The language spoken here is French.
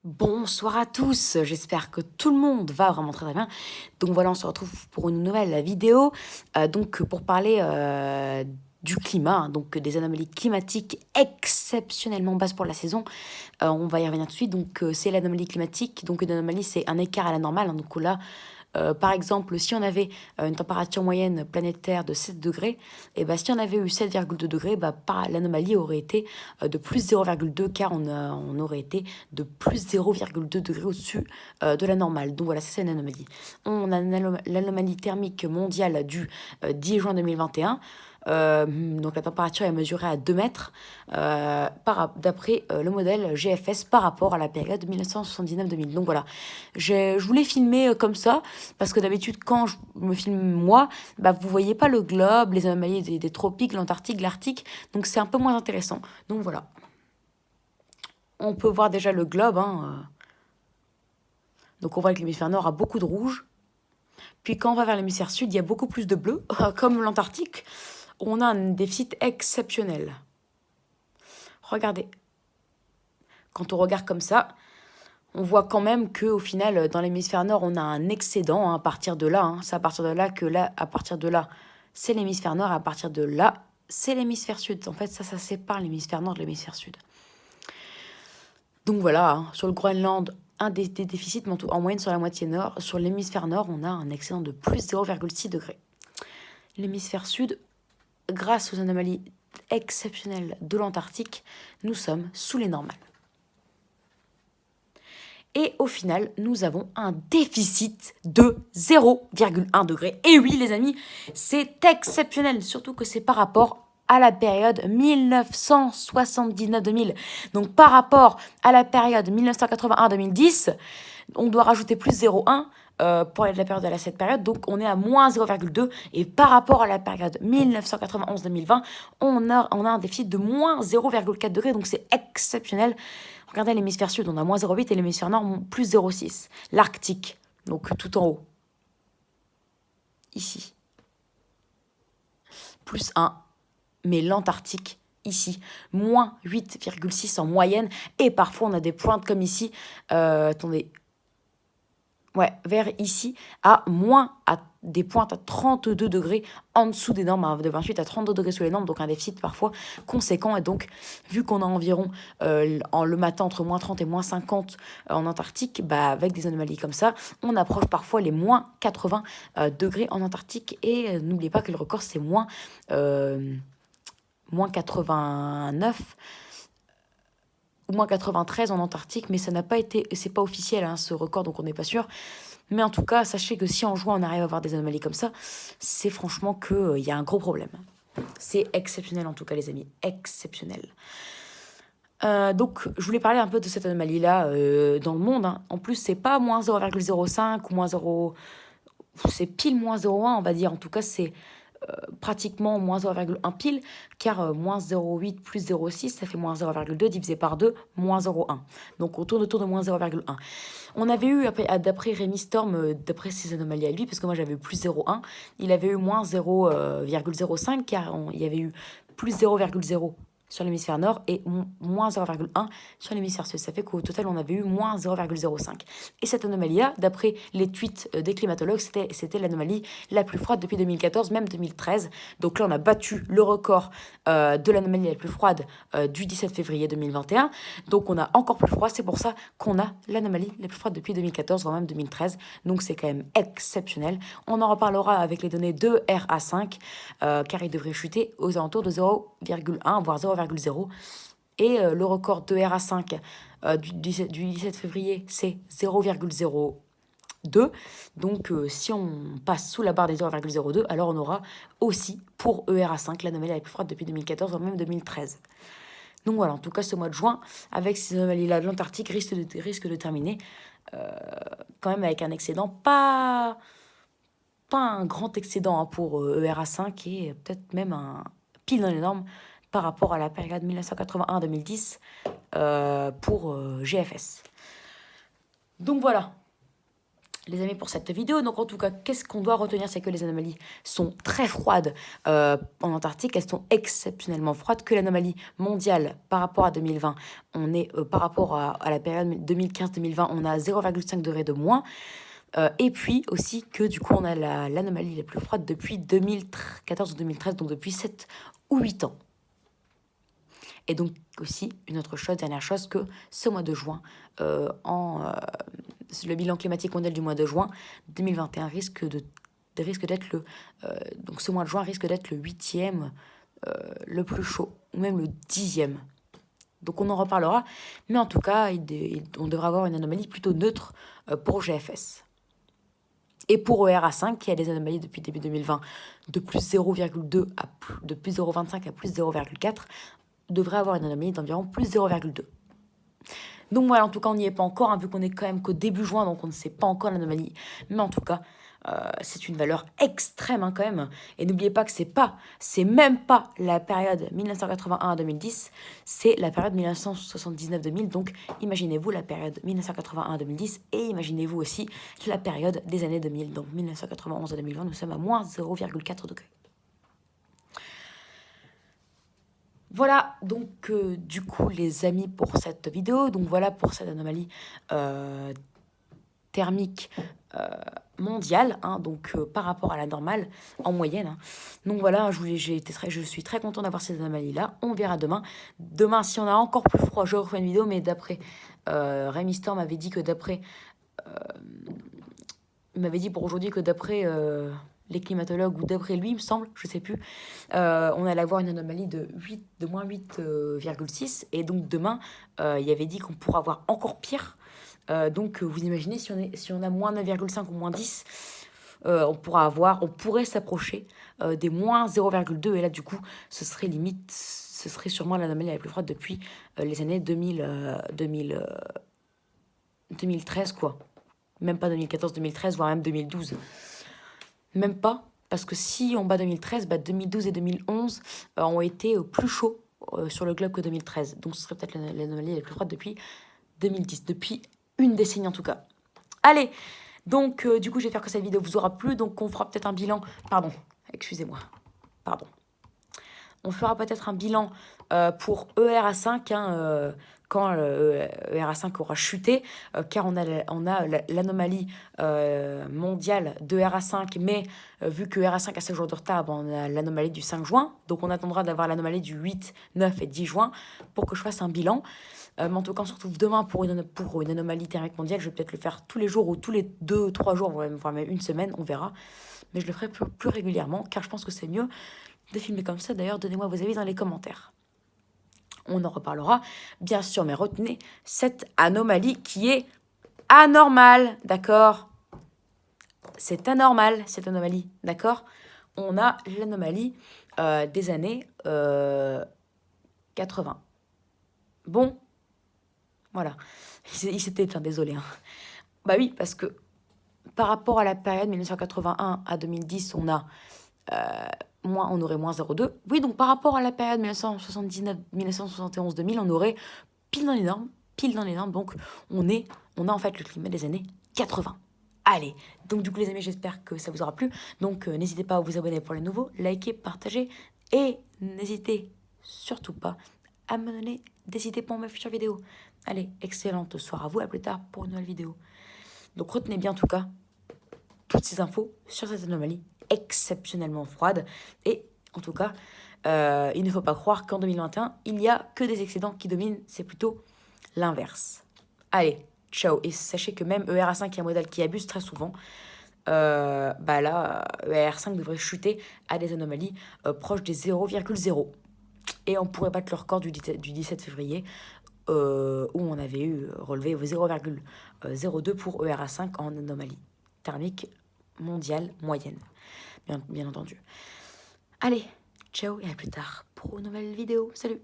Bonsoir à tous, j'espère que tout le monde va vraiment très bien. Donc voilà, on se retrouve pour une nouvelle vidéo, pour parler du climat, donc des anomalies climatiques exceptionnellement basses pour la saison. On va y revenir tout de suite. C'est l'anomalie climatique. Donc une anomalie, c'est un écart à la normale, hein. Donc là, par exemple, si on avait une température moyenne planétaire de 7 degrés, et ben, si on avait eu 7,2 degrés, bah, l'anomalie aurait été de plus 0,2 car on aurait été de plus 0,2 degrés au-dessus de la normale. Donc voilà, c'est une anomalie. On a l'anomalie thermique mondiale du 10 juin 2021. Donc la température est mesurée à 2 mètres d'après le modèle GFS par rapport à la période 1979-2000. Donc voilà, je voulais filmer comme ça parce que d'habitude quand je me filme moi, bah, vous voyez pas le globe, les anomalies des tropiques, l'Antarctique, l'Arctique, donc c'est un peu moins intéressant. Donc voilà, on peut voir déjà le globe, hein. Donc on voit que l'hémisphère nord a beaucoup de rouge. Puis quand on va vers l'hémisphère sud, il y a beaucoup plus de bleu, comme l'Antarctique. On a un déficit exceptionnel. Regardez. Quand on regarde comme ça, on voit quand même qu'au final, dans l'hémisphère nord, on a un excédent, hein, à partir de là. Hein. C'est à partir de là que là, à partir de là, c'est l'hémisphère nord. À partir de là, c'est l'hémisphère sud. En fait, ça sépare l'hémisphère nord de l'hémisphère sud. Donc voilà, hein, sur le Groenland, un des déficits, mais en moyenne sur la moitié nord. Sur l'hémisphère nord, on a un excédent de plus 0,6 degrés. L'hémisphère sud, grâce aux anomalies exceptionnelles de l'Antarctique, nous sommes sous les normales. Et au final, nous avons un déficit de 0,1 degré. Et oui, les amis, c'est exceptionnel, surtout que c'est par rapport à la période 1979-2000. Donc par rapport à la période 1981-2010, on doit rajouter plus 0,1 pour la période à cette période. Donc on est à moins 0,2. Et par rapport à la période 1991-2020, on a un déficit de moins 0,4 degré. Donc c'est exceptionnel. Regardez l'hémisphère sud, on a moins 0,8 et l'hémisphère nord, plus 0,6. L'Arctique, donc tout en haut. Ici. Plus 1. Mais l'Antarctique, ici, moins 8,6 en moyenne. Et parfois, on a des pointes comme ici. Attendez. Ouais, vers ici, à des pointes à 32 degrés en dessous des normes, hein, de 28 à 32 degrés sous les normes, donc un déficit parfois conséquent. Et donc, vu qu'on a environ le matin entre moins 30 et moins 50 en Antarctique, bah, avec des anomalies comme ça, on approche parfois les moins 80 degrés en Antarctique. Et n'oubliez pas que le record, c'est moins 89 ou moins 93 en Antarctique, mais ça n'a pas été, c'est pas officiel, hein, ce record, donc on n'est pas sûr. Mais en tout cas, sachez que si en jouant on arrive à avoir des anomalies comme ça, c'est franchement qu'il y a un gros problème. C'est exceptionnel en tout cas, les amis, exceptionnel. Donc, je voulais parler un peu de cette anomalie-là dans le monde, hein. En plus, c'est pas moins 0,05 ou moins 0... C'est pile moins 0,1, on va dire. En tout cas, c'est pratiquement moins 0,1 pile, car moins 0,8 plus 0,6, ça fait moins 0,2 divisé par 2, moins 0,1. Donc on tourne autour de moins 0,1. On avait eu, d'après Rémi Storm, d'après ses anomalies à lui, parce que moi j'avais eu plus 0,1, il avait eu moins 0,05, car il y avait eu plus 0,0 sur l'hémisphère nord et moins 0,1 sur l'hémisphère sud. Ça fait qu'au total, on avait eu moins 0,05. Et cette anomalie-là, d'après les tweets des climatologues, c'était l'anomalie la plus froide depuis 2014, même 2013. Donc là, on a battu le record de l'anomalie la plus froide du 17 février 2021. Donc on a encore plus froid. C'est pour ça qu'on a l'anomalie la plus froide depuis 2014, voire même 2013. Donc c'est quand même exceptionnel. On en reparlera avec les données de RA5, car il devrait chuter aux alentours de 0,1, voire 0,0. Et le record de RA5 du 17 février, c'est 0,02. Donc, si on passe sous la barre des 0,02, alors on aura aussi pour ERA5 l'anomalie la plus froide depuis 2014, voire même 2013. Donc voilà, en tout cas, ce mois de juin, avec ces anomalies-là de l'Antarctique, risque de terminer quand même avec un excédent, pas un grand excédent, hein, pour ERA5 et peut-être même un pile dans les normes par rapport à la période 1981-2010 pour GFS. Donc voilà. les amis, pour cette vidéo. Donc en tout cas, qu'est-ce qu'on doit retenir, c'est que les anomalies sont très froides en Antarctique. Elles sont exceptionnellement froides. Que l'anomalie mondiale par rapport à 2020, on est par rapport à la période 2015-2020, on a 0,5 degrés de moins. Et puis aussi que du coup, on a l'anomalie la plus froide depuis 2014 ou 2013, donc depuis 7 ou 8 ans. Et donc aussi, une autre chose, dernière chose, que ce mois de juin, le bilan climatique mondial du mois de juin 2021 risque d'être donc ce mois de juin risque d'être le 8e le plus chaud, ou même le 10e. Donc on en reparlera, mais en tout cas, on devrait avoir une anomalie plutôt neutre pour GFS. Et pour ERA5, qui a des anomalies depuis début 2020 de plus 0,2 de plus 0,25 à plus 0,4, devrait avoir une anomalie d'environ plus 0,2. Donc voilà, en tout cas, on n'y est pas encore, hein, vu qu'on est quand même qu'au début juin, donc on ne sait pas encore l'anomalie. Mais en tout cas, c'est une valeur extrême hein, quand même. Et n'oubliez pas que c'est même pas la période 1981 à 2010, c'est la période 1979-2000. Donc imaginez-vous la période 1981 à 2010 et imaginez-vous aussi la période des années 2000. Donc 1991 à 2020, nous sommes à moins 0,4 degrés. Voilà, donc du coup les amis pour cette vidéo, donc voilà pour cette anomalie thermique mondiale, hein, donc par rapport à la normale en moyenne. Hein. Donc voilà, je suis très content d'avoir cette anomalie-là. On verra demain. Demain, si on a encore plus froid, je referai une vidéo, mais d'après Rémi Storm m'avait dit que d'après... il m'avait dit pour aujourd'hui que d'après... les climatologues, ou d'après lui, il me semble, je sais plus, on allait avoir une anomalie de moins 8,6. Et donc demain, il avait dit qu'on pourra avoir encore pire. Donc vous imaginez, si on a moins 9,5 ou moins 10, on pourrait s'approcher des moins 0,2. Et là, du coup, ce serait sûrement l'anomalie la plus froide depuis les années 2013, quoi. Même pas 2014, 2013, voire même 2012. Même pas, parce que si on bat 2013, 2012 et 2011 ont été plus chauds sur le globe que 2013. Donc ce serait peut-être l'anomalie la plus froide depuis 2010, depuis une décennie en tout cas. Allez, donc du coup j'espère que cette vidéo vous aura plu, donc on fera peut-être un bilan, pardon, excusez-moi, pardon. On fera peut-être un bilan pour ERA5, hein, quand ERA5 aura chuté, car on a l'anomalie mondiale de ERA5, mais vu que ERA5 a 5 jours de retard, on a l'anomalie du 5 juin, donc on attendra d'avoir l'anomalie du 8, 9 et 10 juin pour que je fasse un bilan. Mais en tout cas, on se retrouve demain pour une anomalie thermique mondiale. Je vais peut-être le faire tous les jours ou tous les 2-3 jours, voire même une semaine, on verra. Mais je le ferai plus régulièrement, car je pense que c'est mieux de filmer comme ça. D'ailleurs, donnez-moi vos avis dans les commentaires. On en reparlera, bien sûr, mais retenez cette anomalie qui est anormale, d'accord? C'est anormal, cette anomalie, d'accord? On a l'anomalie des années 80. Bon, voilà. Il s'était éteint, désolé. Hein. Bah oui, parce que par rapport à la période 1981 à 2010, on aurait moins 0,2. Oui, donc par rapport à la période 1979, 1971, 2000, on aurait pile dans les normes. Donc on a en fait le climat des années 80. Allez, donc du coup les amis, j'espère que ça vous aura plu. Donc n'hésitez pas à vous abonner pour les nouveaux, liker, partager, et n'hésitez surtout pas à me donner des idées pour mes futures vidéos. Allez, excellente soirée à vous, à plus tard pour une nouvelle vidéo. Donc retenez bien en tout cas toutes ces infos sur cette anomalie exceptionnellement froide. Et en tout cas, il ne faut pas croire qu'en 2021, il n'y a que des excédents qui dominent, c'est plutôt l'inverse. Allez, ciao. Et sachez que même ERA5 est un modèle qui abuse très souvent. Là, ERA5 devrait chuter à des anomalies proches des 0,0. Et on pourrait battre le record du 17 février, où on avait relevé 0,02 pour ERA5 en anomalie thermique mondiale moyenne, bien entendu. Allez, ciao et à plus tard pour une nouvelle vidéo. Salut!